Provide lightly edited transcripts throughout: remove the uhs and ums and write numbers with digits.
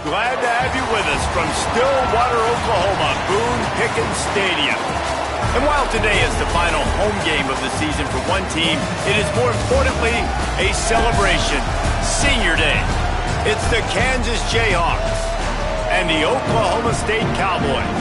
Glad to have you with us from Stillwater, Oklahoma, Boone Pickens Stadium. And while today is the final home game of the season for one team, it is more importantly a celebration, Senior Day. It's the Kansas Jayhawks and the Oklahoma State Cowboys.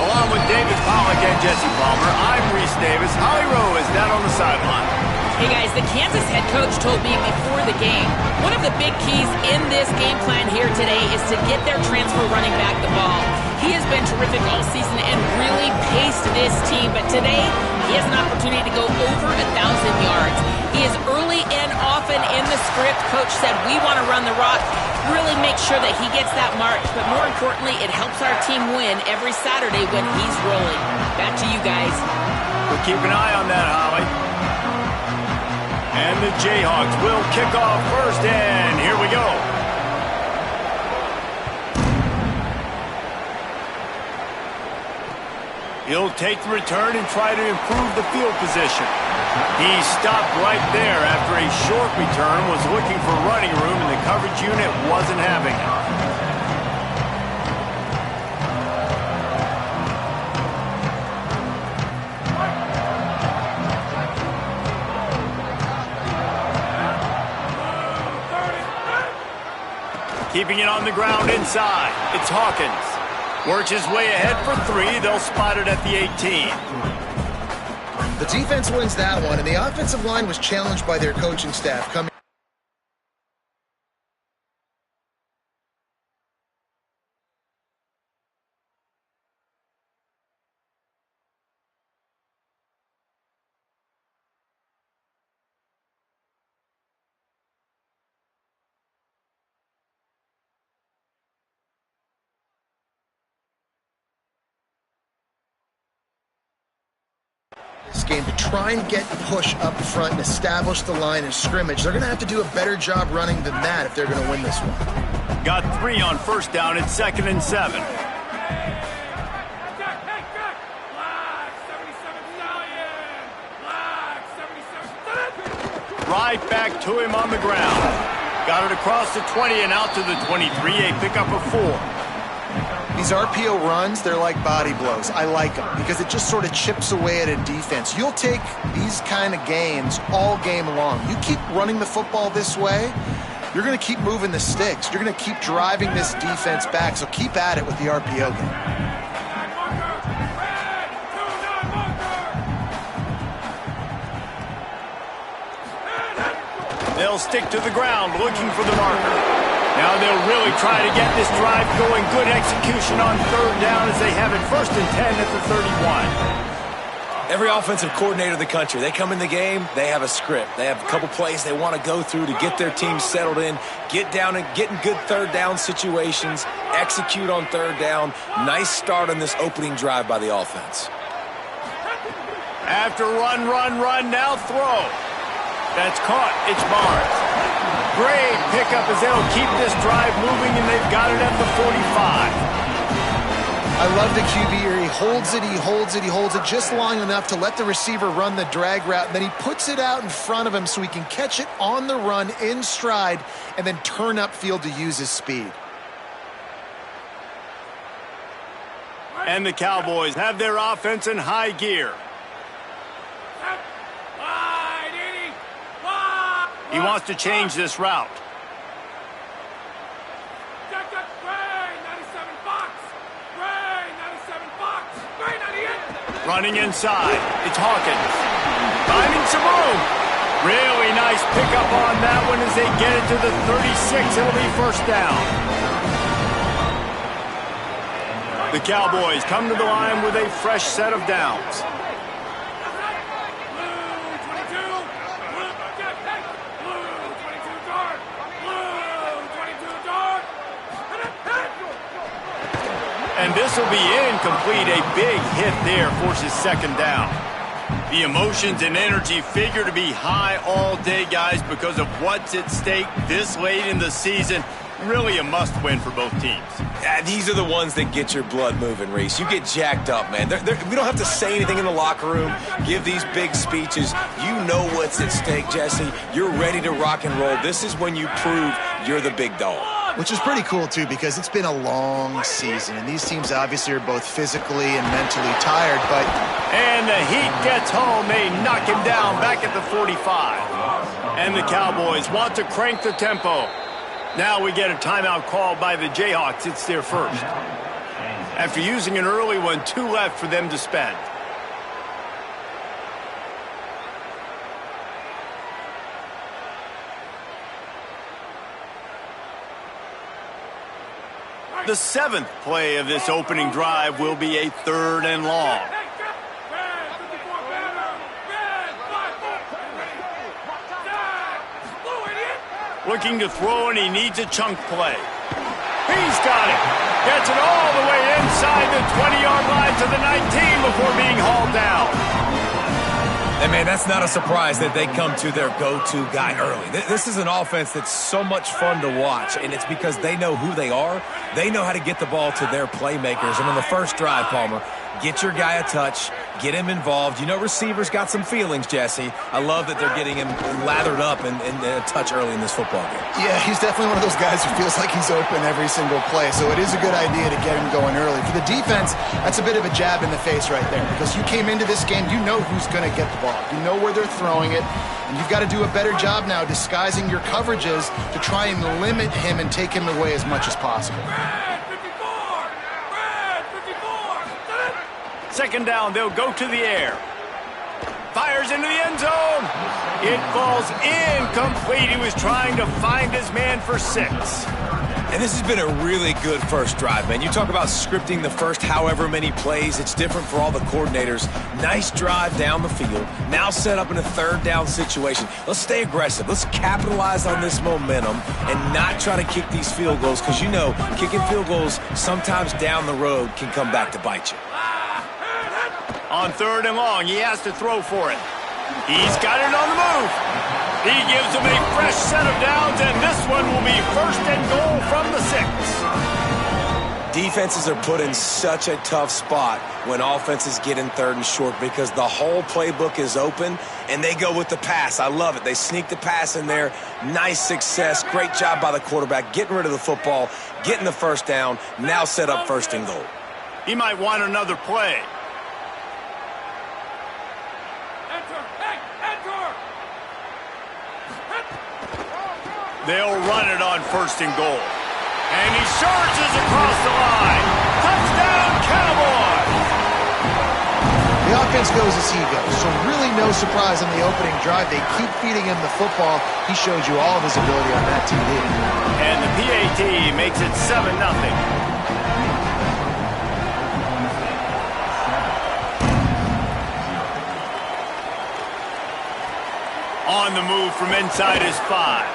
Along with David Pollack and Jesse Palmer, I'm Reese Davis. Holly Rowe is down on the sideline. Hey guys, the Kansas head coach told me before the game, one of the big keys in this game plan here today is to get their transfer running back the ball. He has been terrific all season and really paced this team, but today he has an opportunity to go over 1,000 yards. He is early and often in the script. Coach said, we want to run the rock, really make sure that he gets that mark, but more importantly, it helps our team win every Saturday when he's rolling. Back to you guys. We'll keep an eye on that, Holly. And the Jayhawks will kick off first, and here we go. He'll take the return and try to improve the field position. He stopped right there after a short return, was looking for running room, and the coverage unit wasn't having it. Keeping it on the ground inside. It's Hawkins. Works his way ahead for 3. They'll spot it at the 18. The defense wins that one, and the offensive line was challenged by their coaching staff coming. This game to try and get push up front and establish the line of scrimmage. They're going to have to do a better job running than that if they're going to win this one. Got 3 on first down. It's 2nd and 7. Right back to him on the ground. Got it across the 20 and out to the 23. A pickup of 4. These RPO runs, they're like body blows. I like them because it just sort of chips away at a defense. You'll take these kind of gains all game long. You keep running the football this way, you're going to keep moving the sticks. You're going to keep driving this defense back, so keep at it with the RPO game. They'll stick to the ground looking for the marker. Now they'll really try to get this drive going. Good execution on 3rd down as they have it 1st and 10 at the 31. Every offensive coordinator in the country, they come in the game, they have a script. They have a couple plays they want to go through to get their team settled in, get down and get in good 3rd down situations, execute on 3rd down. Nice start on this opening drive by the offense. After run, now throw. That's caught. It's Barnes. Great pickup as they'll keep this drive moving, and they've got it at the 45. I love the QB here. He holds it just long enough to let the receiver run the drag route, and then he puts it out in front of him so he can catch it on the run in stride and then turn upfield to use his speed. And the Cowboys have their offense in high gear. He wants to change this route. Running inside. It's Hawkins. Finding some room. Really nice pickup on that one as they get it to the 36. It'll be 1st down. The Cowboys come to the line with a fresh set of downs. And this will be incomplete. A big hit there forces 2nd down. The emotions and energy figure to be high all day, guys, because of what's at stake this late in the season. Really a must-win for both teams. These are the ones that get your blood moving, Reese. You get jacked up, man. We don't have to say anything in the locker room, give these big speeches. You know what's at stake, Jesse. You're ready to rock and roll. This is when you prove you're the big dog. Which is pretty cool, too, because it's been a long season, and these teams obviously are both physically and mentally tired, but... And the Heat gets home. They knock him down back at the 45. And the Cowboys want to crank the tempo. Now we get a timeout called by the Jayhawks. It's their first. After using an early one, 2 left for them to spend. The 7th play of this opening drive will be a 3rd and long. Looking to throw, and he needs a chunk play. He's got it. Gets it all the way inside the 20-yard line to the 19 before being hauled down. And, man, that's not a surprise that they come to their go-to guy early. This is an offense that's so much fun to watch, and it's because they know who they are. They know how to get the ball to their playmakers. And on the first drive, Palmer, get your guy a touch, get him involved. You know receivers got some feelings, Jesse. I love that they're getting him lathered up and a touch early in this football game. Yeah, he's definitely one of those guys who feels like he's open every single play, so it is a good idea to get him going early. For the defense, that's a bit of a jab in the face right there, because you came into this game, you know who's going to get the ball. You know where they're throwing it, and you've got to do a better job now disguising your coverages to try and limit him and take him away as much as possible. Second down, they'll go to the air. Fires into the end zone. It falls incomplete. He was trying to find his man for 6. And this has been a really good first drive, man. You talk about scripting the first however many plays. It's different for all the coordinators. Nice drive down the field. Now set up in a 3rd down situation. Let's stay aggressive. Let's capitalize on this momentum and not try to kick these field goals, because you know kicking field goals sometimes down the road can come back to bite you. On 3rd and long, he has to throw for it. He's got it on the move. He gives him a fresh set of downs, and this one will be 1st and goal from the 6. Defenses are put in such a tough spot when offenses get in 3rd and short, because the whole playbook is open, and they go with the pass. I love it. They sneak the pass in there. Nice success. Great job by the quarterback getting rid of the football, getting the 1st down, now set up 1st and goal. He might want another play. They'll run it on 1st and goal. And he surges across the line. Touchdown, Cowboys! The offense goes as he goes, so really no surprise on the opening drive. They keep feeding him the football. It He showed you all of his ability on that TV. And the PAT makes it 7-0. On the move from inside his 5.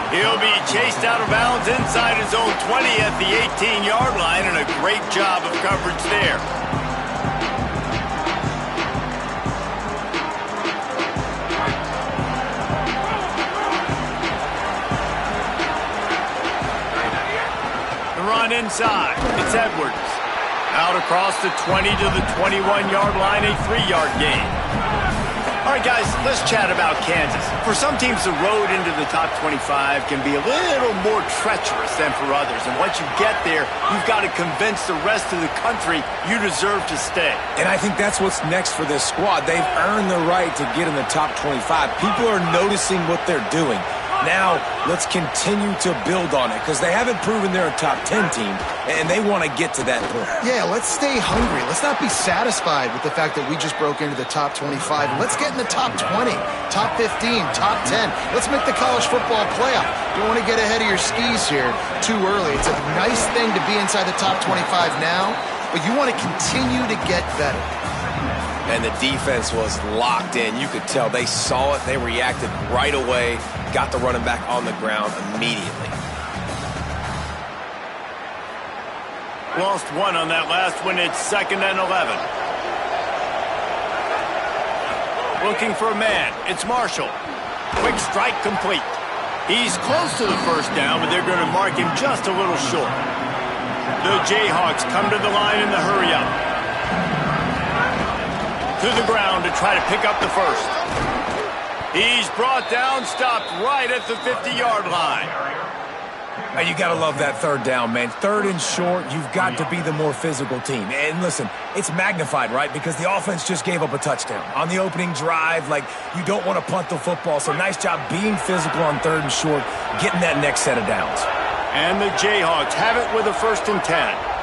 He'll be chased out of bounds inside his own 20 at the 18-yard line, and a great job of coverage there. The run inside. It's Edwards. Out across the 20 to the 21-yard line, a 3-yard gain. All right, guys, let's chat about Kansas. For some teams, the road into the top 25 can be a little more treacherous than for others. And once you get there, you've got to convince the rest of the country you deserve to stay. And I think that's what's next for this squad. They've earned the right to get in the top 25. People are noticing what they're doing. Now, let's continue to build on it, because they haven't proven they're a top 10 team, and they want to get to that point. Yeah, let's stay hungry. Let's not be satisfied with the fact that we just broke into the top 25. Let's get in the top 20, top 15, top 10. Let's make the college football playoff. You don't want to get ahead of your skis here too early. It's a nice thing to be inside the top 25 now, but you want to continue to get better. And the defense was locked in. You could tell they saw it. They reacted right away. Got the running back on the ground immediately. Lost one on that last one. It's 2nd and 11. Looking for a man. It's Marshall. Quick strike complete. He's close to the first down, but they're going to mark him just a little short. The Jayhawks come to the line in the hurry-up. To the ground to try to pick up the first. He's brought down, stopped right at the 50-yard line. You got to love that third down, man. Third and short, you've got to be the more physical team. And listen, it's magnified, right? Because the offense just gave up a touchdown. On the opening drive, like, you don't want to punt the football. So nice job being physical on third and short, getting that next set of downs. And the Jayhawks have it with a 1st and 10.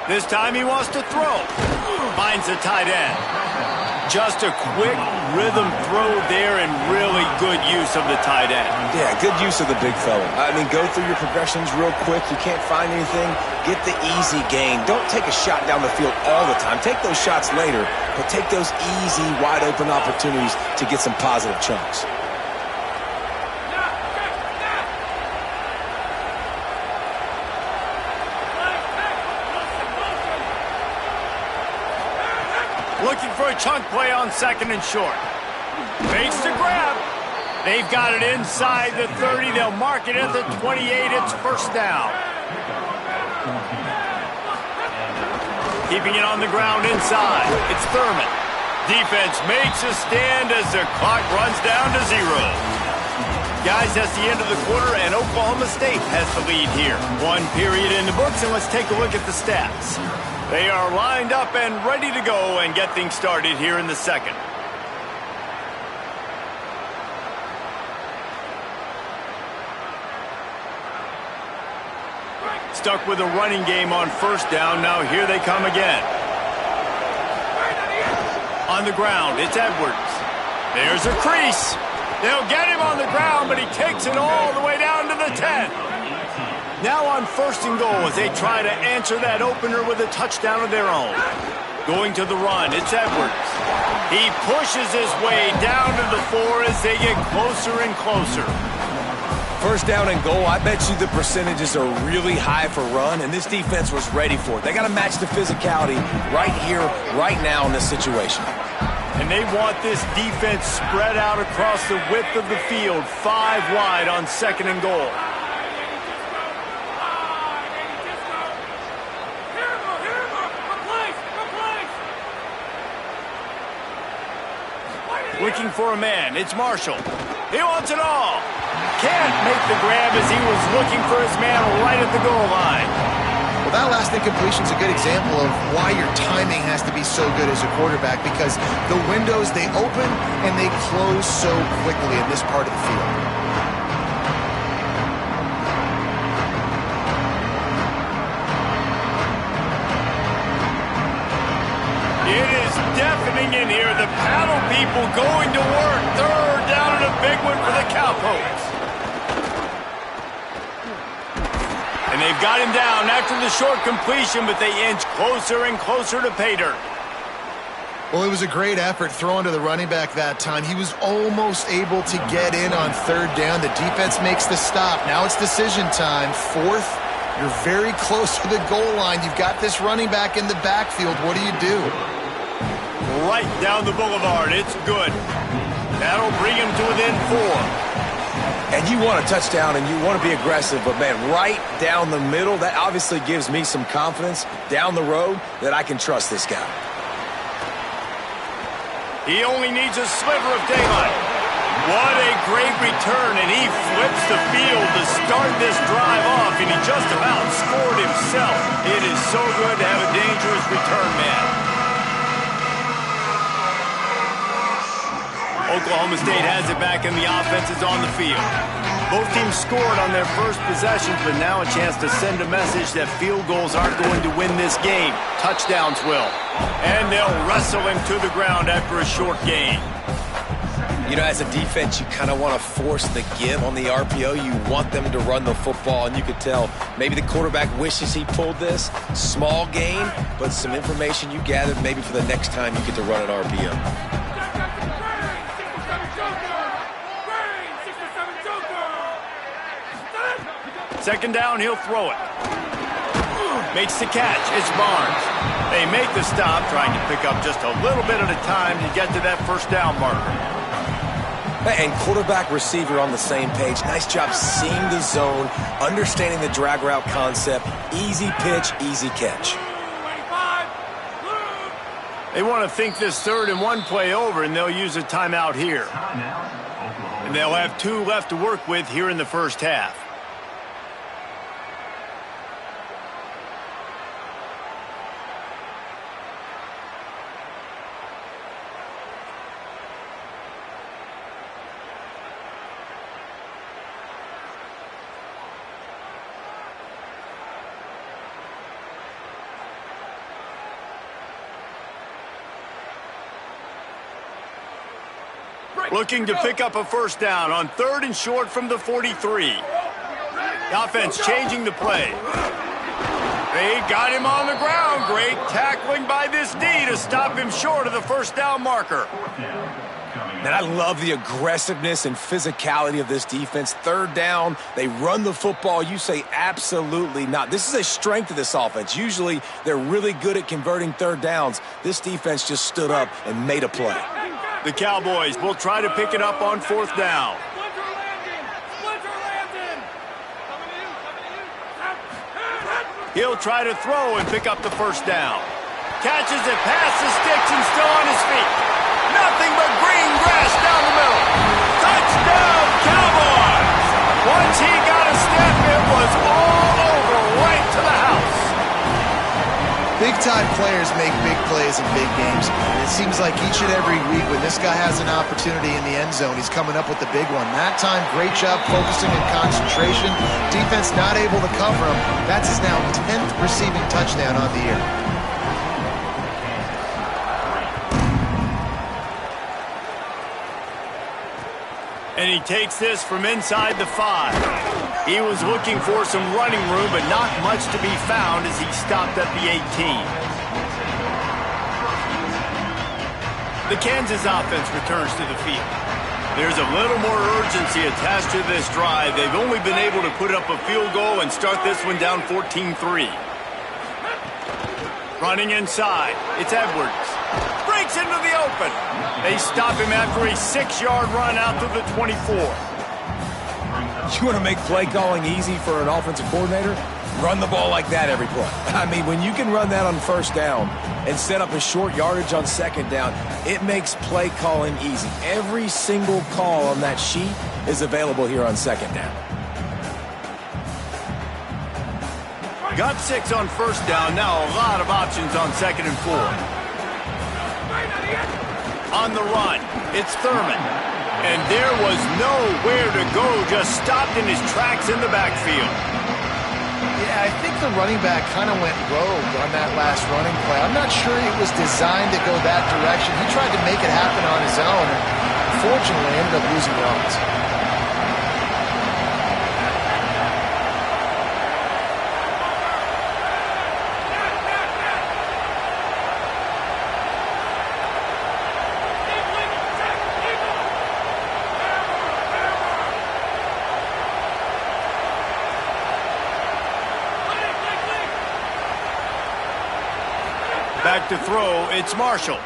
This time he wants to throw. Finds the tight end. Just a quick rhythm throw there and really good use of the tight end. Yeah, good use of the big fella. I mean, go through your progressions real quick. You can't find anything. Get the easy gain. Don't take a shot down the field all the time. Take those shots later, but take those easy, wide-open opportunities to get some positive chunks. Looking for a chunk play on 2nd and short. Fakes the grab. They've got it inside the 30. They'll mark it at the 28. It's 1st down. Keeping it on the ground inside. It's Thurman. Defense makes a stand as the clock runs down to 0. Guys, that's the end of the quarter, and Oklahoma State has the lead here. 1 period in the books, and let's take a look at the stats. They are lined up and ready to go and get things started here in the 2nd. Stuck with a running game on 1st down. Now here they come again. On the ground, it's Edwards. There's a crease. They'll get him on the ground, but he takes it all the way down to the 10. Now on 1st and goal as they try to answer that opener with a touchdown of their own. Going to the run, it's Edwards. He pushes his way down to the 4 as they get closer and closer. 1st down and goal, I bet you the percentages are really high for run, and this defense was ready for it. They got to match the physicality right here, right now in this situation. And they want this defense spread out across the width of the field, 5 wide on 2nd and goal. Looking for a man, it's Marshall. He wants it all. Can't make the grab as he was looking for his man right at the goal line. Well, that last incompletion is a good example of why your timing has to be so good as a quarterback, because the windows, they open and they close so quickly in this part of the field. It is deafening in here. The paddle people going to work. 3rd down and a big one for the Cowpokes. And they've got him down after the short completion, but they inch closer and closer to pay dirt. Well, it was a great effort throwing to the running back that time. He was almost able to get in on 3rd down. The defense makes the stop. Now it's decision time. 4th, you're very close to the goal line. You've got this running back in the backfield. What do you do? Right down the boulevard. It's good. That'll bring him to within 4. And you want a touchdown and you want to be aggressive, but, man, right down the middle, that obviously gives me some confidence down the road that I can trust this guy. He only needs a sliver of daylight. What a great return, and he flips the field to start this drive off, and he just about scored himself. It is so good to have a dangerous return man. Oklahoma State has it back, and the offense is on the field. Both teams scored on their first possessions, but now a chance to send a message that field goals aren't going to win this game. Touchdowns will. And they'll wrestle him to the ground after a short gain. You know, as a defense, you kind of want to force the give on the RPO. You want them to run the football, and you could tell maybe the quarterback wishes he pulled this. Small gain, but some information you gathered maybe for the next time you get to run an RPO. 2nd down, he'll throw it. Makes the catch. It's Barnes. They make the stop, trying to pick up just a little bit at a time to get to that first down marker. And quarterback receiver on the same page. Nice job seeing the zone, understanding the drag route concept. Easy pitch, easy catch. They want to think this 3rd and 1 play over, and they'll use a timeout here. And they'll have 2 left to work with here in the first half. Looking to pick up a first down on 3rd and short from the 43. The offense changing the play. They got him on the ground. Great tackling by this D to stop him short of the first down marker. Man, I love the aggressiveness and physicality of this defense. 3rd down, they run the football. You say absolutely not. This is a strength of this offense. Usually, they're really good at converting 3rd downs. This defense just stood up and made a play. The Cowboys will try to pick it up on 4th down. He'll try to throw and pick up the first down. Catches it past the sticks and still on his feet. Nothing but green grass down the middle. Touchdown, Cowboys! Once he got a step, it was all over, right to the house. Big-time players make big plays in big games. And it seems like each and every week when this guy has an opportunity in the end zone, he's coming up with the big one. That time, great job focusing and concentration. Defense not able to cover him. That's his now 10th receiving touchdown on the year. And he takes this from inside the 5. He was looking for some running room, but not much to be found as he stopped at the 18. The Kansas offense returns to the field. There's a little more urgency attached to this drive. They've only been able to put up a field goal and start this one down 14-3. Running inside, it's Edwards. Breaks into the open. They stop him after a 6-yard run out to the 24. You want to make play calling easy for an offensive coordinator? Run the ball like that every play. I mean, when you can run that on 1st down and set up a short yardage on 2nd down, it makes play calling easy. Every single call on that sheet is available here on 2nd down. Got 6 on 1st down. Now a lot of options on 2nd and 4. On the run, it's Thurman. And there was nowhere to go, just stopped in his tracks in the backfield. Yeah, I think the running back kind of went rogue on that last running play. I'm not sure it was designed to go that direction. He tried to make it happen on his own, and unfortunately ended up losing yards. Back to throw, it's Marshall.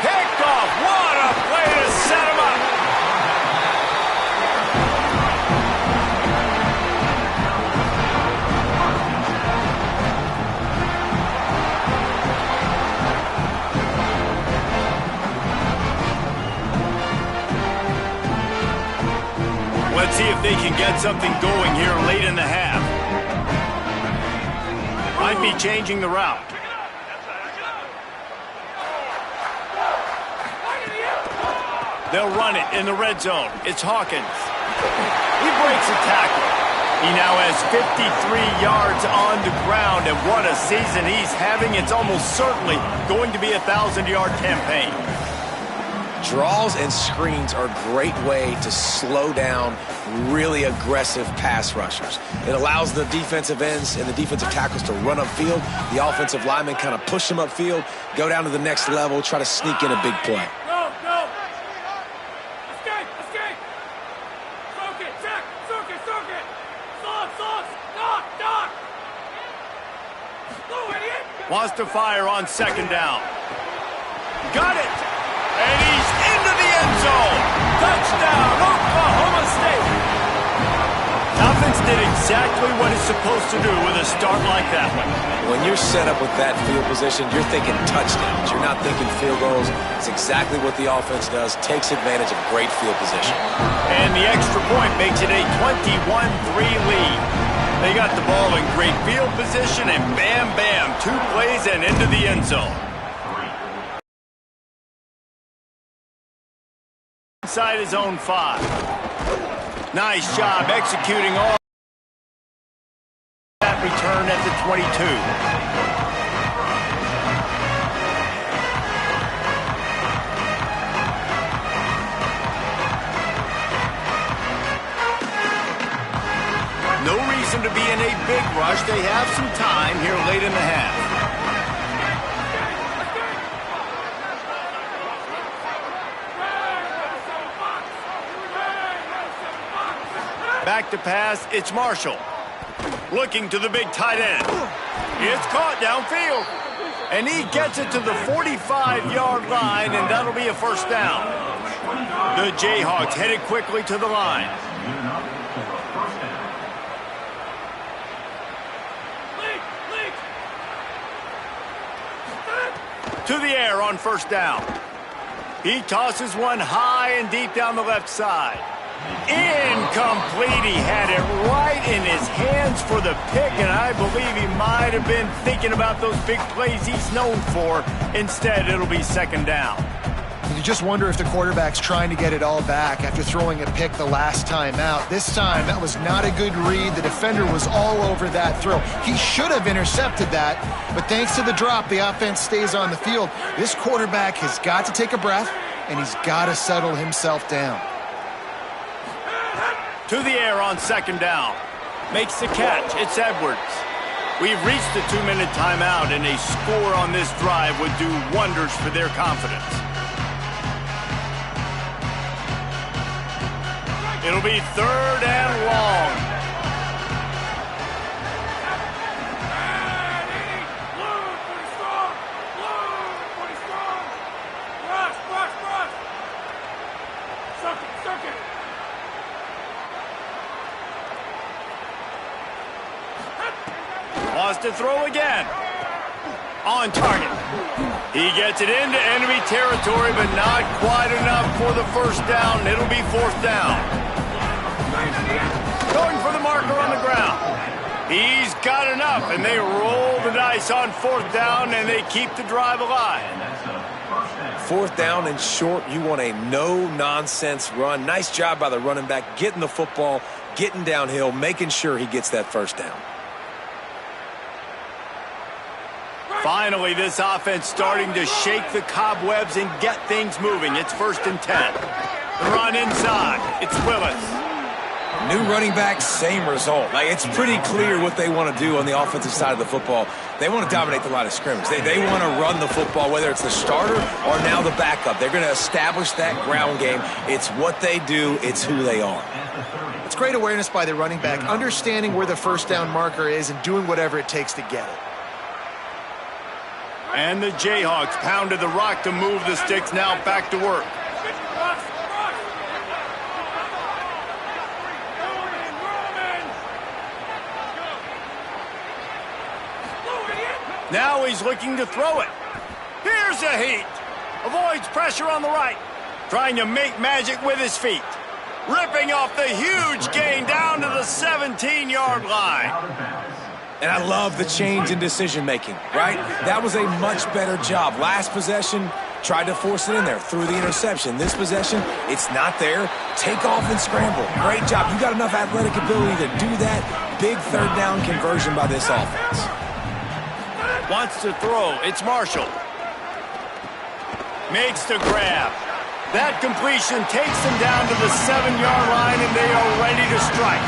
Picked off, what a play to set him up. Let's see if they can get something going here late in the half. Might be changing the route. They'll run it in the red zone. It's Hawkins. He breaks a tackle. He now has 53 yards on the ground, and what a season he's having. It's almost certainly going to be a 1,000-yard campaign. Draws and screens are a great way to slow down really aggressive pass rushers. It allows the defensive ends and the defensive tackles to run upfield. The offensive linemen kind of push them upfield, go down to the next level, try to sneak in a big play. Wants to fire on second down. Got it! And he's into the end zone! Touchdown, Oklahoma State! Offense did exactly what it's supposed to do with a start like that one. When you're set up with that field position, you're thinking touchdowns. You're not thinking field goals. It's exactly what the offense does. Takes advantage of great field position. And the extra point makes it a 21-3 lead. They got the ball in great field position, and bam, bam, 2 plays and into the end zone. Inside his own 5. Nice job executing all that return at the 22. No reason to be in a big rush. They have some time here late in the half. Back to pass, it's Marshall. Looking to the big tight end. It's caught downfield. And he gets it to the 45-yard line, and that'll be a first down. The Jayhawks headed quickly to the line. To the air on first down. He tosses one high and deep down the left side. Incomplete. He had it right in his hands for the pick, and I believe he might have been thinking about those big plays he's known for. Instead, it'll be second down. You just wonder if the quarterback's trying to get it all back after throwing a pick the last time out. This time, that was not a good read. The defender was all over that throw. He should have intercepted that, but thanks to the drop, the offense stays on the field. This quarterback has got to take a breath, and he's got to settle himself down. To the air on second down. Makes the catch. It's Edwards. We've reached the 2-minute timeout, and a score on this drive would do wonders for their confidence. It'll be third and long. Wants to throw again. On target. He gets it into enemy territory, but not quite enough for the first down. It'll be fourth down. Going for the marker on the ground. He's got enough, and they roll the dice on fourth down, and they keep the drive alive. Fourth down and short, you want a no-nonsense run. Nice job by the running back, getting the football, getting downhill, making sure he gets that first down. Finally, this offense starting to shake the cobwebs and get things moving. It's 1st and 10. The run inside. It's Willis. New running back, same result. Like, it's pretty clear what they want to do on the offensive side of the football. They want to dominate the line of scrimmage. They want to run the football, whether it's the starter or now the backup. They're going to establish that ground game. It's what they do. It's who they are. It's great awareness by the running back, understanding where the first down marker is and doing whatever it takes to get it. And the Jayhawks pounded the rock to move the sticks, now back to work. Now he's looking to throw it. Here's a heat. Avoids pressure on the right. Trying to make magic with his feet. Ripping off the huge gain down to the 17-yard line. And I love the change in decision-making, right? That was a much better job. Last possession, tried to force it in there, threw the interception. This possession, it's not there. Take off and scramble. Great job. You got enough athletic ability to do that. Big third down conversion by this offense. Wants to throw. It's Marshall. Makes the grab. That completion takes them down to the 7-yard line, and they are ready to strike.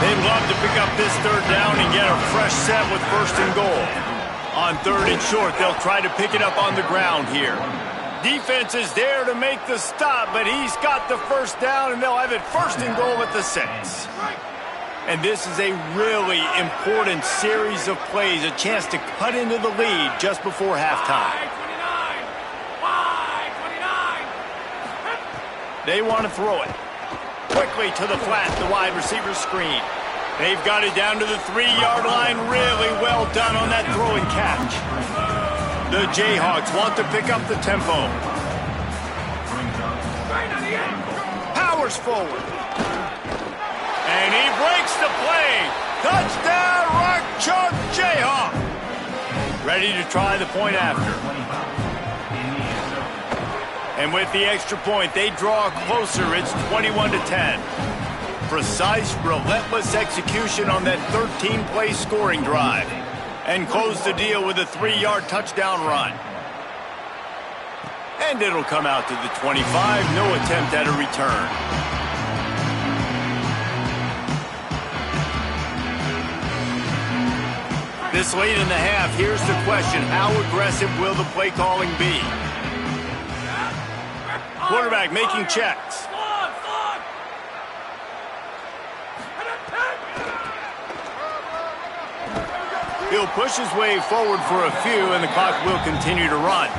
They'd love to pick up this third down and get a fresh set with 1st and goal. On 3rd and short, they'll try to pick it up on the ground here. Defense is there to make the stop, but he's got the first down, and they'll have it 1st and goal at the 6. And this is a really important series of plays, a chance to cut into the lead just before halftime. They want to throw it. Quickly to the flat, the wide receiver screen. They've got it down to the 3-yard line. Really well done on that throw and catch. The Jayhawks want to pick up the tempo. Powers forward. And he breaks the play. Touchdown, Rock Chalk Jayhawk. Ready to try the point after. And with the extra point, they draw closer. It's 21-10. Precise, relentless execution on that 13-play scoring drive. And close the deal with a 3-yard touchdown run. And it'll come out to the 25. No attempt at a return. This late in the half, here's the question. How aggressive will the play calling be? Quarterback making checks. He'll push his way forward for a few, and the clock will continue to run.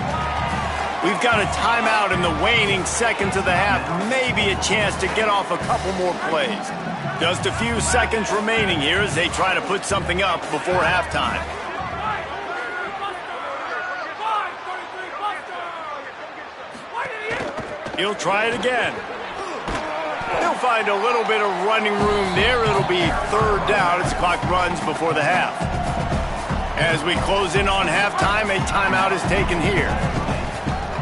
We've got a timeout in the waning seconds of the half. Maybe a chance to get off a couple more plays. Just a few seconds remaining here as they try to put something up before halftime. He'll try it again. He'll find a little bit of running room there. It'll be 3rd down as the clock runs before the half. As we close in on halftime, a timeout is taken here.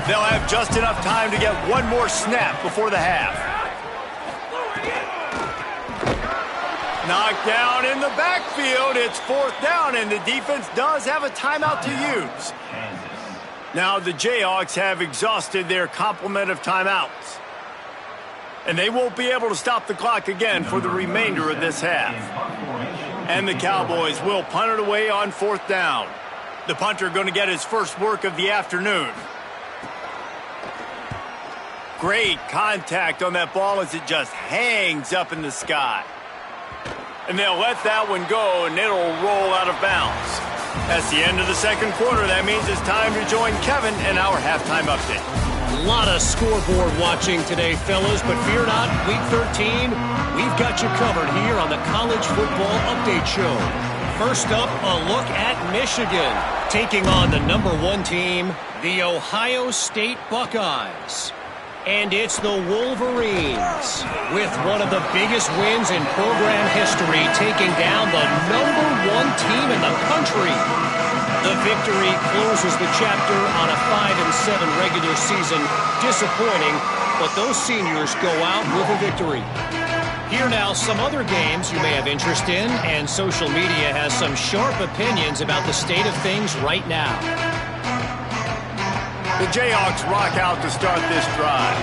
They'll have just enough time to get one more snap before the half. Knocked down in the backfield. It's 4th down, and the defense does have a timeout to use. Now the Jayhawks have exhausted their complement of timeouts. And they won't be able to stop the clock again for the remainder of this half. And the Cowboys will punt it away on 4th down. The punter going to get his first work of the afternoon. Great contact on that ball as it just hangs up in the sky. And they'll let that one go, and it'll roll out of bounds. That's the end of the second quarter. That means it's time to join Kevin in our halftime update. A lot of scoreboard watching today, fellas, but fear not, Week 13, we've got you covered here on the College Football Update Show. First up, a look at Michigan, taking on the #1 team, the Ohio State Buckeyes. And it's the Wolverines, with one of the biggest wins in program history, taking down the #1 team in the country. The victory closes the chapter on a 5-7 regular season. Disappointing, but those seniors go out with a victory. Here now, some other games you may have interest in, and social media has some sharp opinions about the state of things right now. The Jayhawks rock out to start this drive.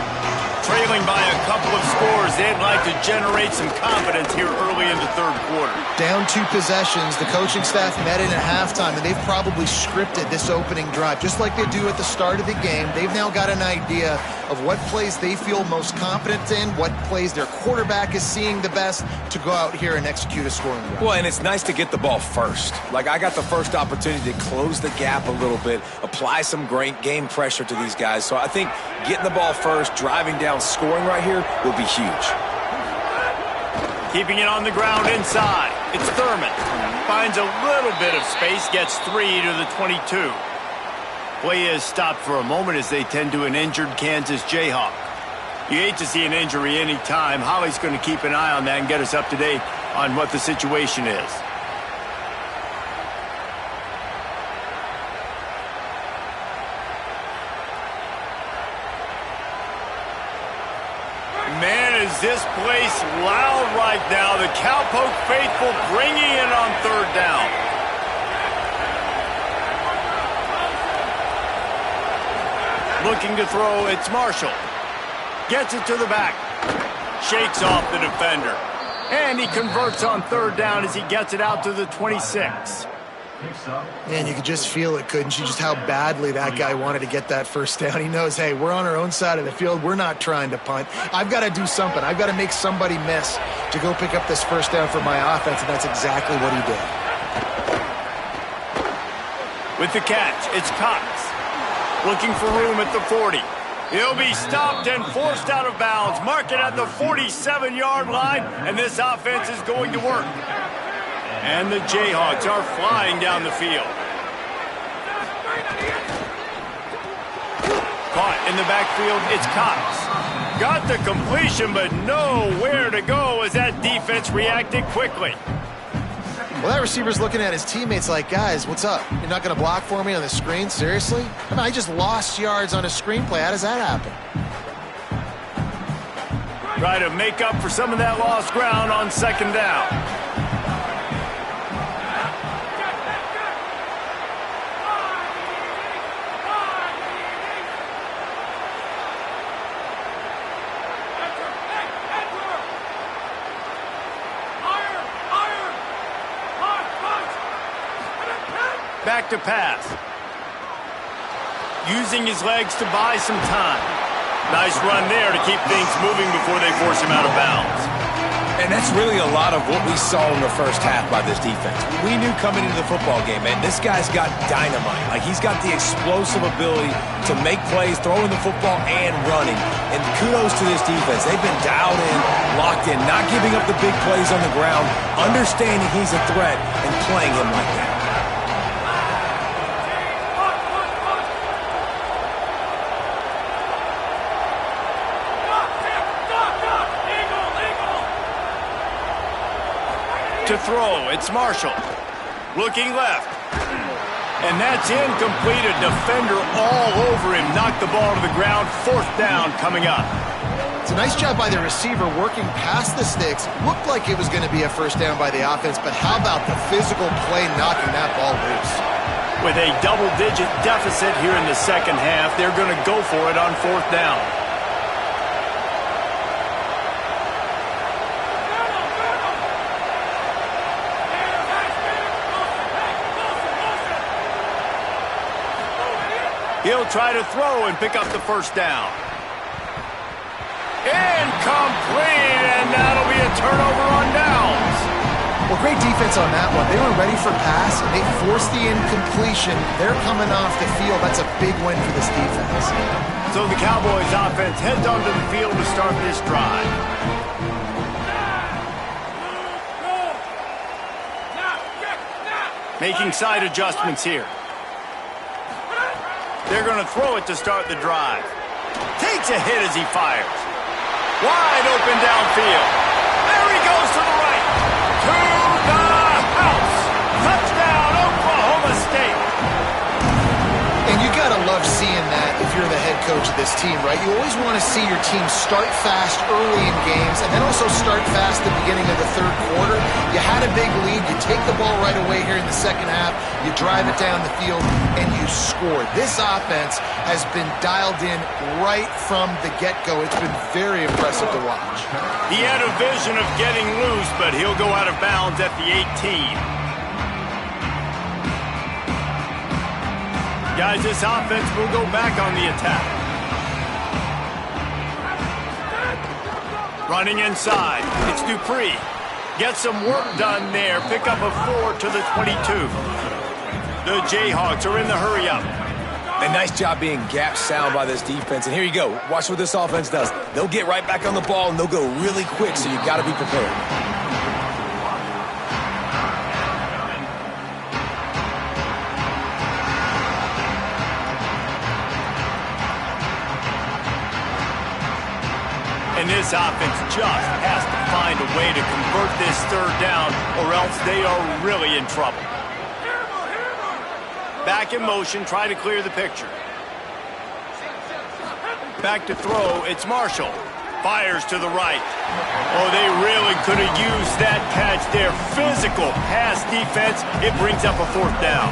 Trailing by a couple of scores, they'd like to generate some confidence here early in the third quarter. Down 2 possessions, the coaching staff met in at halftime, and they've probably scripted this opening drive. Just like they do at the start of the game, they've now got an idea of what plays they feel most confident in, what plays their quarterback is seeing the best to go out here and execute a scoring drive. Well, and it's nice to get the ball first. Like, I got the first opportunity to close the gap a little bit, apply some great game pressure to these guys. So I think getting the ball first, driving down, scoring right here will be huge. Keeping it on the ground inside. It's Thurman. Finds a little bit of space, gets 3 to the 22. Play is stopped for a moment as they tend to an injured Kansas Jayhawk. You hate to see an injury any time. Holly's going to keep an eye on that and get us up to date on what the situation is. Man, is this place loud right now. The Cowpoke faithful bringing it on 3rd down. Looking to throw, it's Marshall. Gets it to the back. Shakes off the defender. And he converts on 3rd down as he gets it out to the 26. Man, you could just feel it, couldn't you? Just how badly that guy wanted to get that first down. He knows, hey, we're on our own side of the field. We're not trying to punt. I've got to do something. I've got to make somebody miss to go pick up this first down for my offense, and that's exactly what he did. With the catch, it's Cox. Looking for room at the 40. He'll be stopped and forced out of bounds. Mark it at the 47-yard line, and this offense is going to work. And the Jayhawks are flying down the field. Caught in the backfield, it's Cox. Got the completion, but nowhere to go as that defense reacted quickly. Well, that receiver's looking at his teammates like, guys, what's up? You're not going to block for me on the screen? Seriously? I mean, I just lost yards on a screenplay. How does that happen? Try to make up for some of that lost ground on second down. Back to pass. Using his legs to buy some time. Nice run there to keep things moving before they force him out of bounds. And that's really a lot of what we saw in the first half by this defense. We knew coming into the football game, man, this guy's got dynamite. Like, he's got the explosive ability to make plays, throwing the football and running. And kudos to this defense. They've been dialed in, locked in, not giving up the big plays on the ground, understanding he's a threat, and playing him like that. To throw, it's Marshall. Looking left. And that's incomplete. A defender all over him. Knocked the ball to the ground. Fourth down coming up. It's a nice job by the receiver working past the sticks. Looked like it was going to be a first down by the offense, but how about the physical play knocking that ball loose? With a double-digit deficit here in the second half, they're going to go for it on fourth down. He'll try to throw and pick up the first down. Incomplete, and that'll be a turnover on downs. Well, great defense on that one. They were ready for pass, and they forced the incompletion. They're coming off the field. That's a big win for this defense. So the Cowboys offense heads onto the field to start this drive. Making side adjustments here. They're going to throw it to start the drive. Takes a hit as he fires. Wide open downfield. There he goes to the right. To the house. Touchdown, Oklahoma State. And you got to love seeing that if you're the head coach of this team, right? You always want to see your team start fast early in games and then also start fast at the beginning of the third quarter. You had a big lead. You take the ball right away here in the second half. You drive it down the field, and you score. This offense has been dialed in right from the get-go. It's been very impressive to watch. He had a vision of getting loose, but he'll go out of bounds at the 18. Guys, this offense will go back on the attack. Running inside, it's Dupree. Get some work done there. Pick up a 4 to the 22. The Jayhawks are in the hurry-up. A nice job being gap sound by this defense. And here you go. Watch what this offense does. They'll get right back on the ball, and they'll go really quick, so you got to be prepared. And this offense just has to find a way to convert this third down, or else they are really in trouble. Back in motion, try to clear the picture. Back to throw, it's Marshall. Fires to the right. Oh, they really could have used that catch there. Physical pass defense. It brings up a fourth down.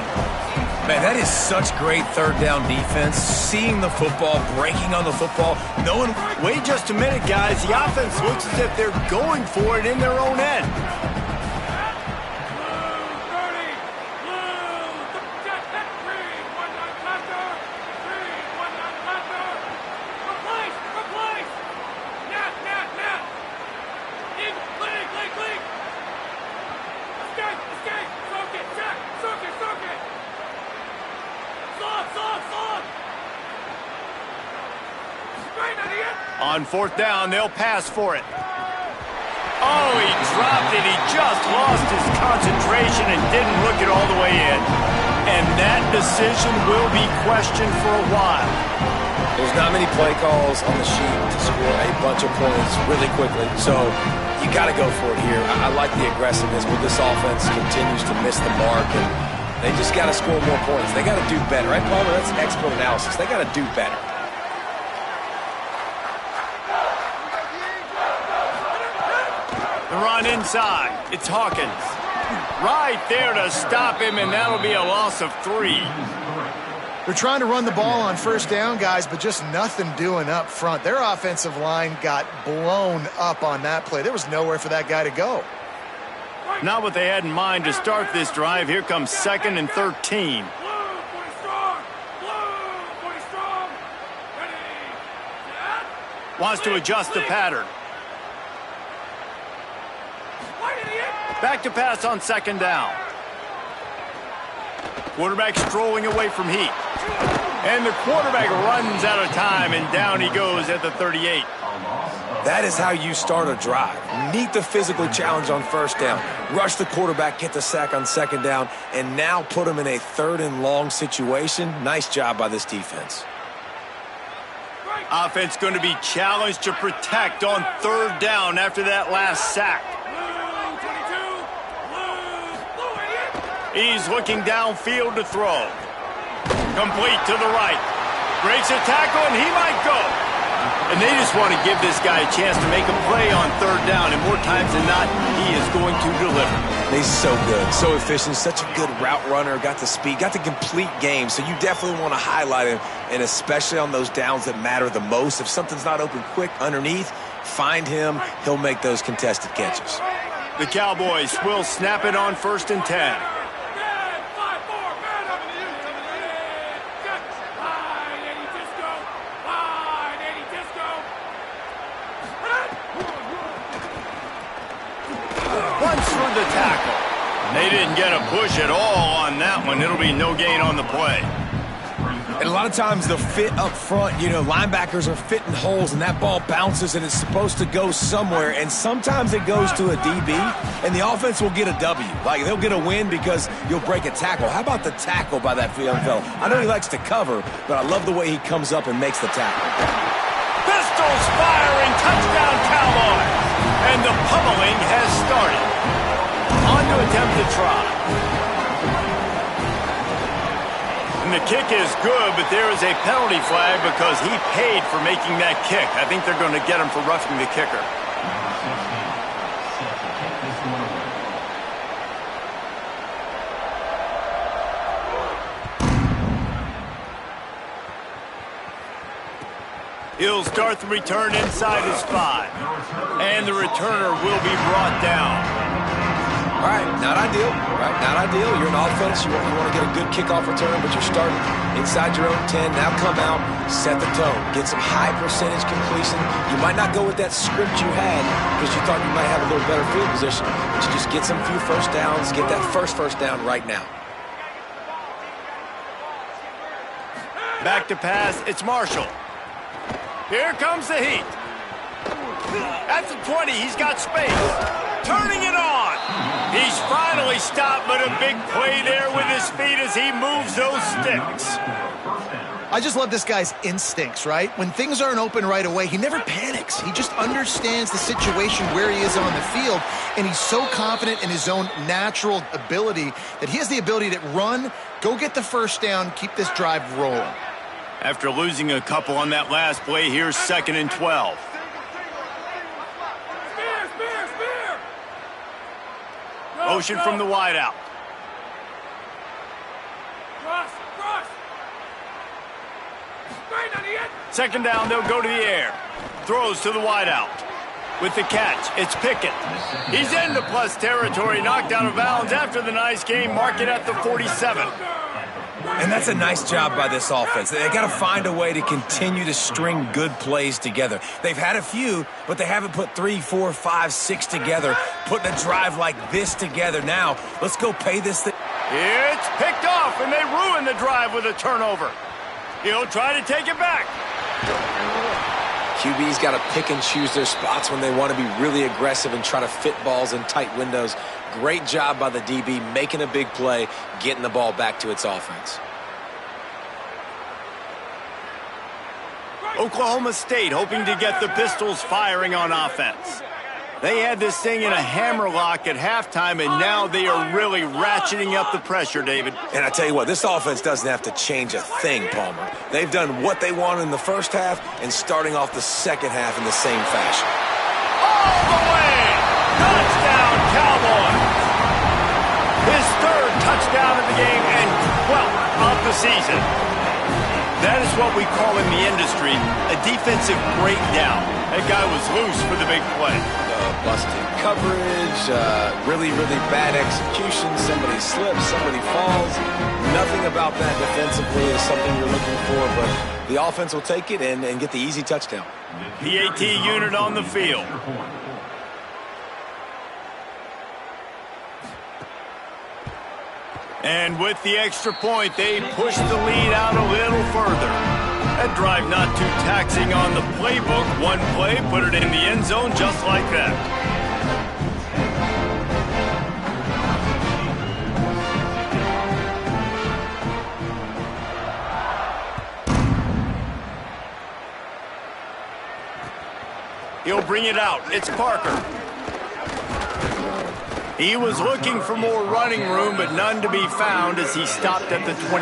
Man, that is such great third down defense. Seeing the football, breaking on the football, knowing... Wait just a minute, guys. The offense looks as if they're going for it in their own end. On fourth down, they'll pass for it. Oh, he dropped it. He just lost his concentration and didn't look it all the way in. And that decision will be questioned for a while. There's not many play calls on the sheet to score a bunch of points really quickly. So you got to go for it here. I like the aggressiveness, but this offense continues to miss the mark, and they just got to score more points. They got to do better, right, Palmer? That's expert analysis. They got to do better. The run inside. It's Hawkins. Right there to stop him, and that'll be a loss of 3. They're trying to run the ball on first down, guys, but just nothing doing up front. Their offensive line got blown up on that play. There was nowhere for that guy to go. Not what they had in mind to start this drive. Here comes 2nd and 13. Wants to adjust the pattern. Back to pass on 2nd down. Quarterback strolling away from heat. And the quarterback runs out of time, and down he goes at the 38. That is how you start a drive. Meet the physical challenge on first down. Rush the quarterback, get the sack on 2nd down, and now put him in a 3rd and long situation. Nice job by this defense. Offense going to be challenged to protect on 3rd down after that last sack. He's looking downfield to throw. Complete to the right. Breaks a tackle, and he might go. And they just want to give this guy a chance to make a play on 3rd down, and more times than not, he is going to deliver. He's so good, so efficient, such a good route runner, got the speed, got the complete game, so you definitely want to highlight him, and especially on those downs that matter the most. If something's not open quick underneath, find him. He'll make those contested catches. The Cowboys will snap it on 1st and 10. The tackle. They didn't get a push at all on that one. It'll be no gain on the play. And a lot of times the fit up front, you know, linebackers are fitting holes and that ball bounces and it's supposed to go somewhere, and sometimes it goes to a DB and the offense will get a W. Like, they'll get a win because you'll break a tackle. How about the tackle by that young fella? I know he likes to cover, but I love the way he comes up and makes the tackle. Pistols firing, touchdown Cowboys! And the pummeling has started. On to attempt the try. And the kick is good, but there is a penalty flag because he paid for making that kick. I think they're going to get him for roughing the kicker. He'll start the return inside his 5. And the returner will be brought down. All right, not ideal, right? Not ideal. You're an offense. You want to get a good kickoff return, but you're starting inside your own 10. Now come out, set the tone. Get some high percentage completion. You might not go with that script you had because you thought you might have a little better field position, but you just get some few first downs, get that first down right now. Back to pass, it's Marshall. Here comes the heat. At the 20, he's got space. Turning it on. He's finally stopped, but a big play there with his feet as he moves those sticks. I just love this guy's instincts, right? When things aren't open right away, he never panics. He just understands the situation where he is on the field, and he's so confident in his own natural ability that he has the ability to run, go get the first down, keep this drive rolling. After losing a couple on that last play, here's 2nd and 12. Motion from the wideout. Second down, they'll go to the air. Throws to the wideout. With the catch, it's Pickett. He's into plus territory, knocked out of bounds after the nice game. Mark it at the 47. And that's a nice job by this offense. They got to find a way to continue to string good plays together. They've had a few, but they haven't put 3, 4, 5, 6 together, putting a drive like this together. Now, let's go pay this thing. It's picked off, and they ruin the drive with a turnover. He'll try to take it back. QB's got to pick and choose their spots when they want to be really aggressive and try to fit balls in tight windows. Great job by the DB making a big play, getting the ball back to its offense. Oklahoma State hoping to get the Pistols firing on offense. They had this thing in a hammerlock at halftime, and now they are really ratcheting up the pressure, David. And I tell you what, this offense doesn't have to change a thing, Palmer. They've done what they wanted in the first half and starting off the second half in the same fashion. All the way! Touchdown, Cowboys! His third touchdown of the game and 12th of the season. That is what we call in the industry a defensive breakdown. That guy was loose for the big play. Busted coverage, really bad execution. Somebody slips, somebody falls. Nothing about that defensively is something you're looking for, but the offense will take it and get the easy touchdown. PAT unit on the field. And with the extra point, they push the lead out a little further. That drive not too taxing on the playbook. One play, put it in the end zone just like that. He'll bring it out. It's Parker. He was looking for more running room, but none to be found as he stopped at the 23.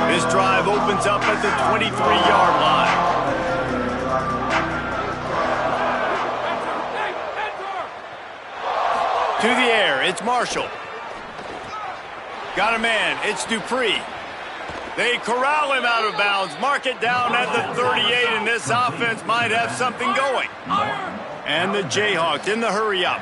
This drive opens up at the 23-yard line. To the air, it's Marshall. Got a man, it's Dupree. They corral him out of bounds, mark it down at the 38, and this offense might have something going. And the Jayhawks in the hurry-up.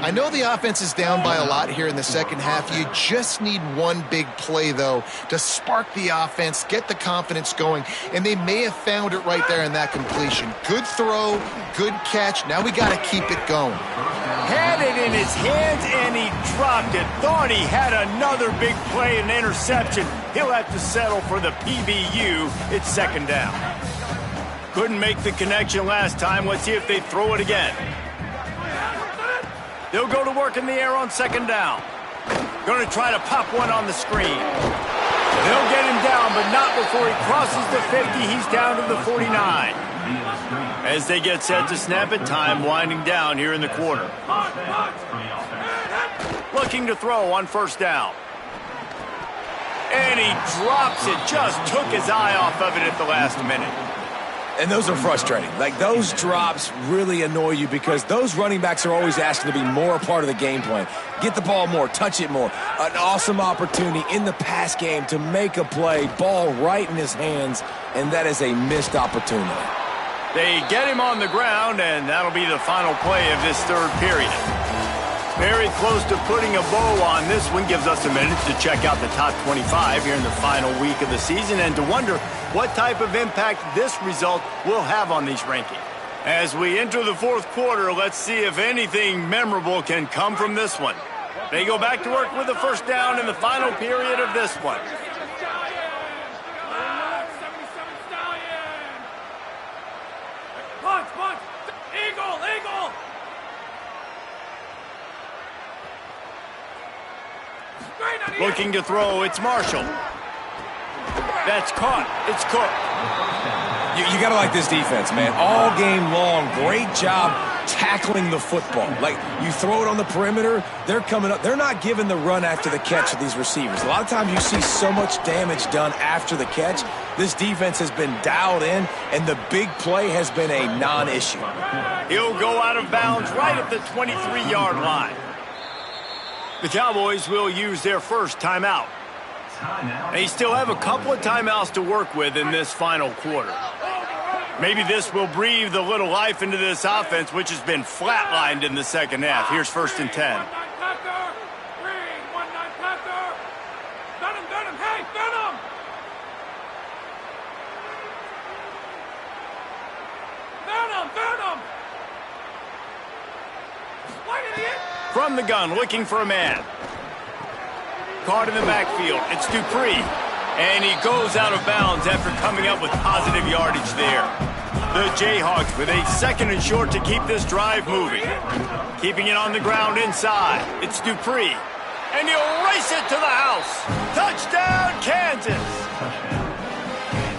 I know the offense is down by a lot here in the second half. You just need one big play, though, to spark the offense, get the confidence going, and they may have found it right there in that completion. Good throw, good catch. Now we got to keep it going. Had it in his hands, and he dropped it. Thought he had another big play and interception. He'll have to settle for the PBU. It's second down. Couldn't make the connection last time. Let's see if they throw it again. They'll go to work in the air on second down. Going to try to pop one on the screen. They'll get him down, but not before he crosses the 50. He's down to the 49. As they get set to snap it, time winding down here in the quarter. Looking to throw on first down. And he drops it. Just took his eye off of it at the last minute. And those are frustrating. Like, those drops really annoy you because those running backs are always asking to be more a part of the game plan. Get the ball more, touch it more. An awesome opportunity in the pass game to make a play, ball right in his hands, and that is a missed opportunity. They get him on the ground, and that'll be the final play of this third period. Very close to putting a bow on this one. Gives us a minute to check out the top 25 here in the final week of the season and to wonder what type of impact this result will have on these rankings. As we enter the fourth quarter, let's see if anything memorable can come from this one. They go back to work with the first down in the final period of this one. Looking to throw, it's Marshall. That's caught. It's Cook. You got to like this defense, man. All game long, great job tackling the football. Like, you throw it on the perimeter, they're coming up. They're not giving the run after the catch to these receivers. A lot of times you see so much damage done after the catch. This defense has been dialed in, and the big play has been a non-issue. He'll go out of bounds right at the 23-yard line. The Cowboys will use their first timeout. They still have a couple of timeouts to work with in this final quarter. Maybe this will breathe a little life into this offense, which has been flatlined in the second half. Here's first and 10. From the gun, looking for a man. Caught in the backfield. It's Dupree. And he goes out of bounds after coming up with positive yardage there. The Jayhawks with a 2nd and short to keep this drive moving. Keeping it on the ground inside. It's Dupree. And he'll race it to the house. Touchdown, Kansas.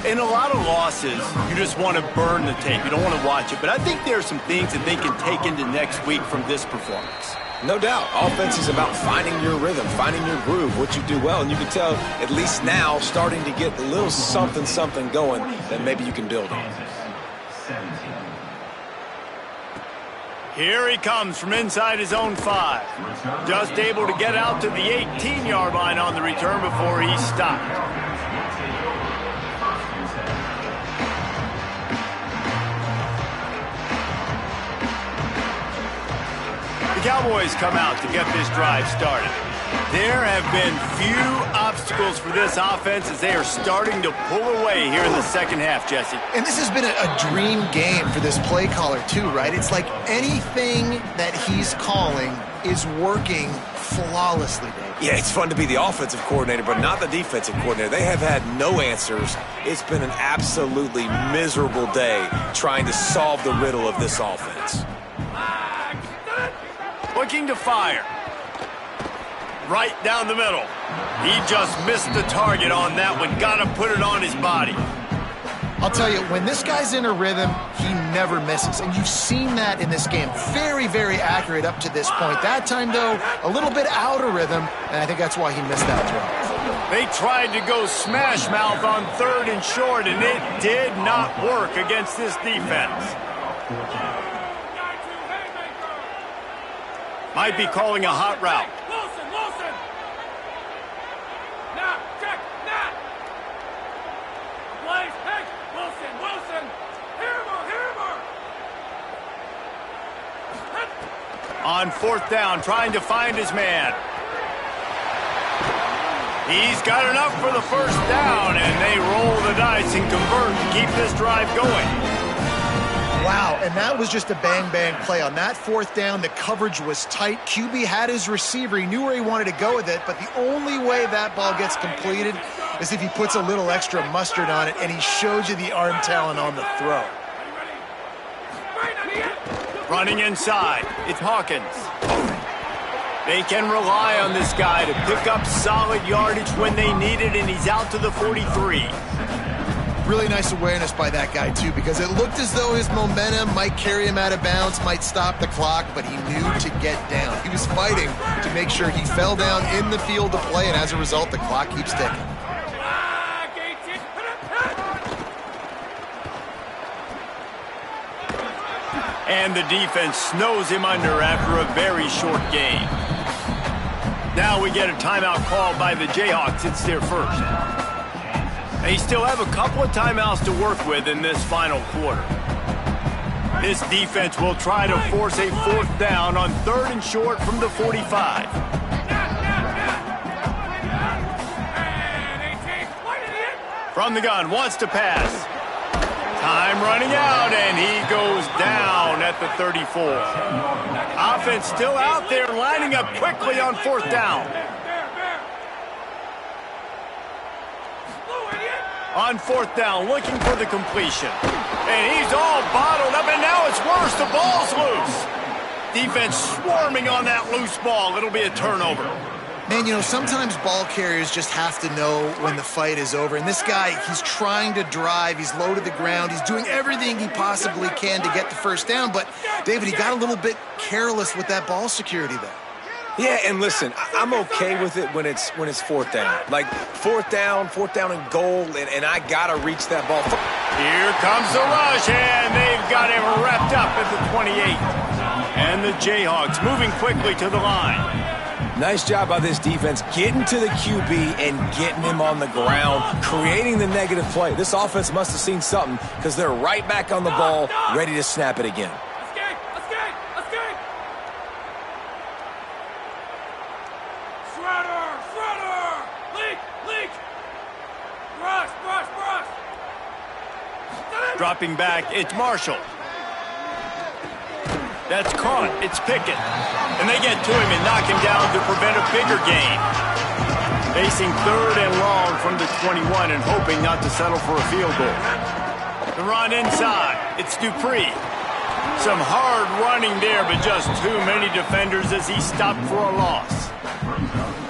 In a lot of losses, you just want to burn the tape. You don't want to watch it. But I think there are some things that they can take into next week from this performance. No doubt. Offense is about finding your rhythm, finding your groove, what you do well. And you can tell, at least now, starting to get a little something going that maybe you can build on. Here he comes from inside his own 5. Just able to get out to the 18-yard line on the return before he stopped. The Cowboys come out to get this drive started. There have been few obstacles for this offense as they are starting to pull away here in the second half, Jesse. And this has been a dream game for this play caller too, right? It's like anything that he's calling is working flawlessly, Dave. Yeah, it's fun to be the offensive coordinator, but not the defensive coordinator. They have had no answers. It's been an absolutely miserable day trying to solve the riddle of this offense. Looking to fire. Right down the middle. He just missed the target on that one. Got to put it on his body. I'll tell you, when this guy's in a rhythm, he never misses. And you've seen that in this game. Very, very accurate up to this point. That time, though, a little bit out of rhythm, and I think that's why he missed that throw. They tried to go smash mouth on 3rd and short, and it did not work against this defense. Might be calling a hot route. Wilson! Now, check, now! Blaze, hey, Wilson! Hammer! On 4th down, trying to find his man. He's got enough for the 1st down, and they roll the dice and convert to keep this drive going. Wow, and that was just a bang-bang play. On that 4th down, the coverage was tight. QB had his receiver. He knew where he wanted to go with it, but the only way that ball gets completed is if he puts a little extra mustard on it, and he showed you the arm talent on the throw. Running inside, it's Hawkins. They can rely on this guy to pick up solid yardage when they need it, and he's out to the 43. Really nice awareness by that guy, too, because it looked as though his momentum might carry him out of bounds, might stop the clock, but he knew to get down. He was fighting to make sure he fell down in the field to play, and as a result, the clock keeps ticking. And the defense snows him under after a very short game. Now we get a timeout called by the Jayhawks. It's their first. They still have a couple of timeouts to work with in this final quarter. This defense will try to force a 4th down on 3rd and short from the 45. From the gun, wants to pass. Time running out, and he goes down at the 34. Offense still out there, lining up quickly on 4th down. On 4th down, looking for the completion. And he's all bottled up, and now it's worse. The ball's loose. Defense swarming on that loose ball. It'll be a turnover. Man, you know, sometimes ball carriers just have to know when the fight is over. And this guy, he's trying to drive. He's low to the ground. He's doing everything he possibly can to get the 1st down. But, David, he got a little bit careless with that ball security there. Yeah, and listen, I'm okay with it when it's 4th down. Like, 4th down and goal, and I got to reach that ball. Here comes the rush, and they've got him wrapped up at the 28. And the Jayhawks moving quickly to the line. Nice job by this defense getting to the QB and getting him on the ground, creating the negative play. This offense must have seen something because they're right back on the ball, ready to snap it again. Escape! Shredder! Leak! Brush! Dropping back, it's Marshall. That's caught. It's Pickett. And they get to him and knock him down to prevent a bigger gain. Facing 3rd and long from the 21 and hoping not to settle for a field goal. The run inside. It's Dupree. Some hard running there, but just too many defenders as he stopped for a loss.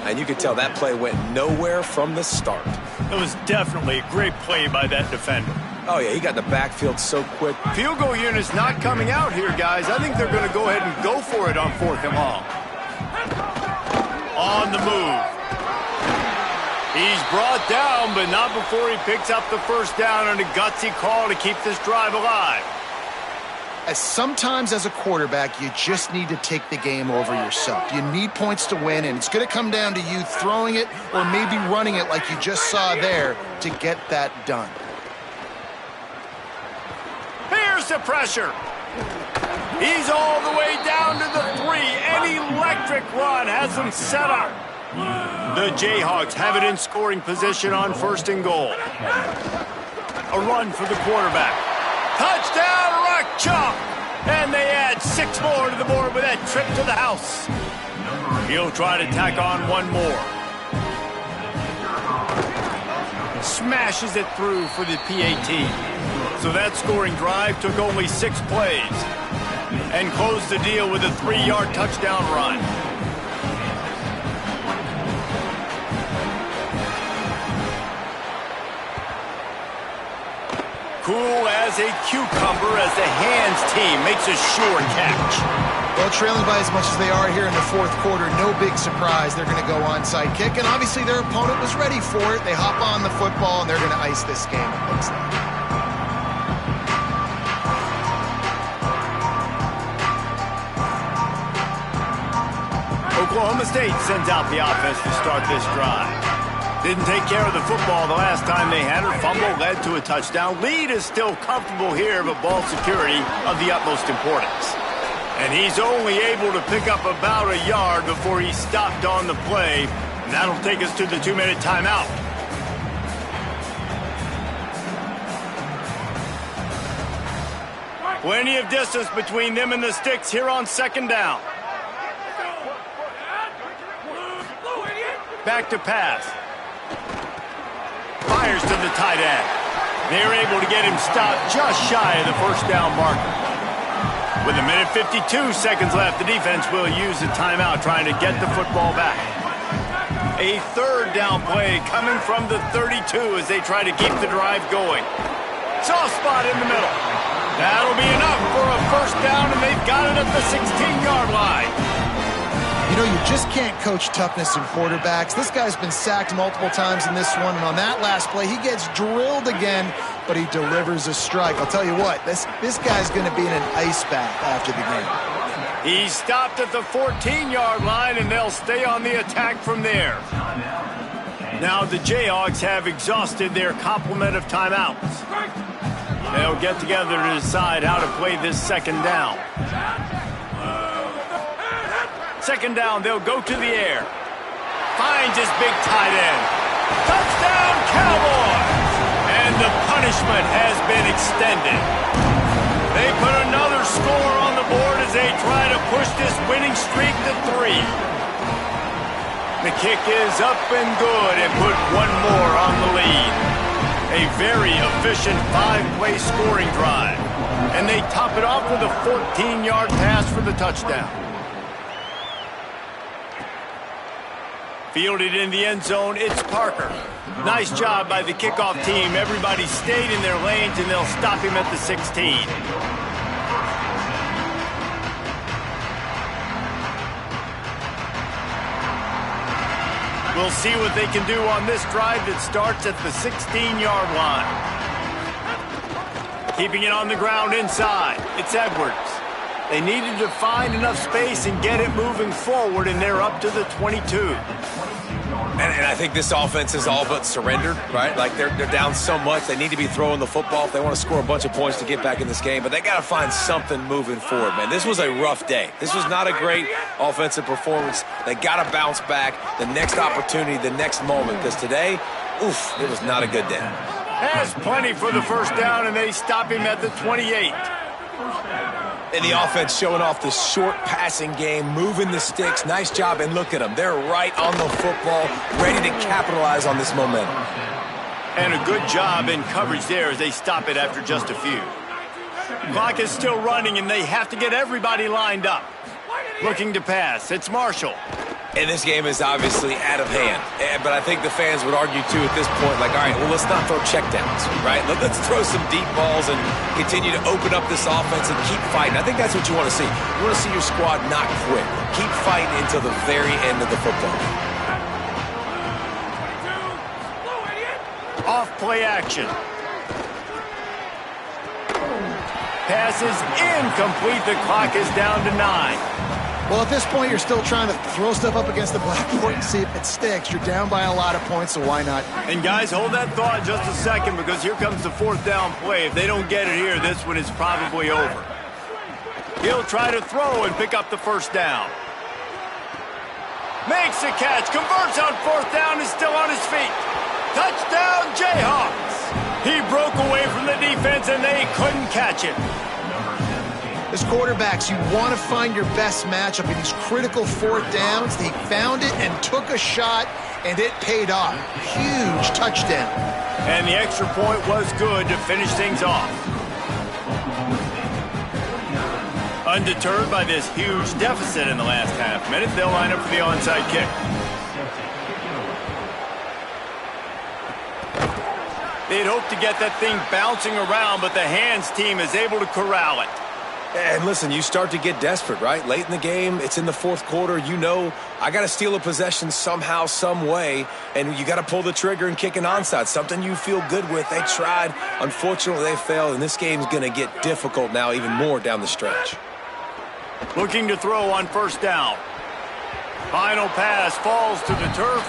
And you could tell that play went nowhere from the start. It was definitely a great play by that defender. Oh, yeah, he got the backfield so quick. Field goal unit's not coming out here, guys. I think they're going to go ahead and go for it on 4th and long. On the move. He's brought down, but not before he picks up the first down on a gutsy call to keep this drive alive. Sometimes as a quarterback, you just need to take the game over yourself. You need points to win, and it's going to come down to you throwing it or maybe running it like you just saw there to get that done. Here's the pressure. He's all the way down to the 3. An electric run has him set up. The Jayhawks have it in scoring position on 1st and goal. A run for the quarterback. Touchdown, Rock Chalk! And they add 6 more to the board with that trip to the house. He'll try to tack on one more. Smashes it through for the PAT. So that scoring drive took only 6 plays and closed the deal with a 3-yard touchdown run. Cool as a cucumber as the hands team makes a sure catch. Well, trailing by as much as they are here in the 4th quarter, no big surprise. They're going to go onside kick, and obviously their opponent was ready for it. They hop on the football, and they're going to ice this game, it looks like. Oklahoma State sends out the offense to start this drive. Didn't take care of the football the last time they had her. Fumble led to a touchdown. Lead is still comfortable here, but ball security of the utmost importance. And he's only able to pick up about a yard before he stopped on the play. And that'll take us to the 2-minute timeout. Plenty of distance between them and the sticks here on 2nd down. Back to pass. Fires to the tight end. They're able to get him stopped just shy of the 1st down marker. With 1:52 seconds left, the defense will use a timeout trying to get the football back. A 3rd down play coming from the 32 as they try to keep the drive going. Soft spot in the middle. That'll be enough for a 1st down, and they've got it at the 16-yard line. You know, you just can't coach toughness in quarterbacks. This guy's been sacked multiple times in this one, and on that last play, he gets drilled again, but he delivers a strike. I'll tell you what, this guy's going to be in an ice bath after the game. He stopped at the 14-yard line, and they'll stay on the attack from there. Now the Jayhawks have exhausted their complement of timeouts. They'll get together to decide how to play this 2nd down. 2nd down, they'll go to the air. Finds his big tight end. Touchdown, Cowboys! And the punishment has been extended. They put another score on the board as they try to push this winning streak to 3. The kick is up and good and put one more on the lead. A very efficient 5-play scoring drive. And they top it off with a 14-yard pass for the touchdown. Fielded in the end zone, it's Parker. Nice job by the kickoff team. Everybody stayed in their lanes, and they'll stop him at the 16. We'll see what they can do on this drive that starts at the 16-yard line. Keeping it on the ground inside, it's Edwards. They needed to find enough space and get it moving forward, and they're up to the 22. And I think this offense is all but surrendered, right? Like, they're down so much. They need to be throwing the football if they want to score a bunch of points to get back in this game. But they got to find something moving forward, man. This was a rough day. This was not a great offensive performance. They got to bounce back the next opportunity, the next moment. Because today, oof, it was not a good day. Has plenty for the 1st down, and they stop him at the 28. And the offense showing off the short passing game, moving the sticks. Nice job, and look at them. They're right on the football, ready to capitalize on this momentum. And a good job in coverage there as they stop it after just a few. Clock is still running, and they have to get everybody lined up. Looking to pass. It's Marshall. And this game is obviously out of hand. But I think the fans would argue, too, at this point, like, all right, well, let's not throw checkdowns, right? Let's throw some deep balls and continue to open up this offense and keep fighting. I think that's what you want to see. You want to see your squad not quit. Keep fighting until the very end of the football game. Off play action. Pass is incomplete. The clock is down to 9. Well, at this point, you're still trying to throw stuff up against the blackboard and see if it sticks. You're down by a lot of points, so why not? And guys, hold that thought just a second, because here comes the 4th down play. If they don't get it here, this one is probably over. He'll try to throw and pick up the 1st down. Makes a catch, converts on 4th down, is still on his feet. Touchdown, Jayhawks! He broke away from the defense, and they couldn't catch him. As quarterbacks, you want to find your best matchup in these critical 4th downs. He found it and took a shot, and it paid off. Huge touchdown. And the extra point was good to finish things off. Undeterred by this huge deficit in the last half minute, they'll line up for the onside kick. They'd hoped to get that thing bouncing around, but the hands team is able to corral it. And listen, you start to get desperate, right? Late in the game, it's in the 4th quarter. You know, I got to steal a possession somehow, some way, and you got to pull the trigger and kick an onside, something you feel good with. They tried. Unfortunately, they failed, and this game's going to get difficult now, even more down the stretch. Looking to throw on 1st down. Final pass falls to the turf.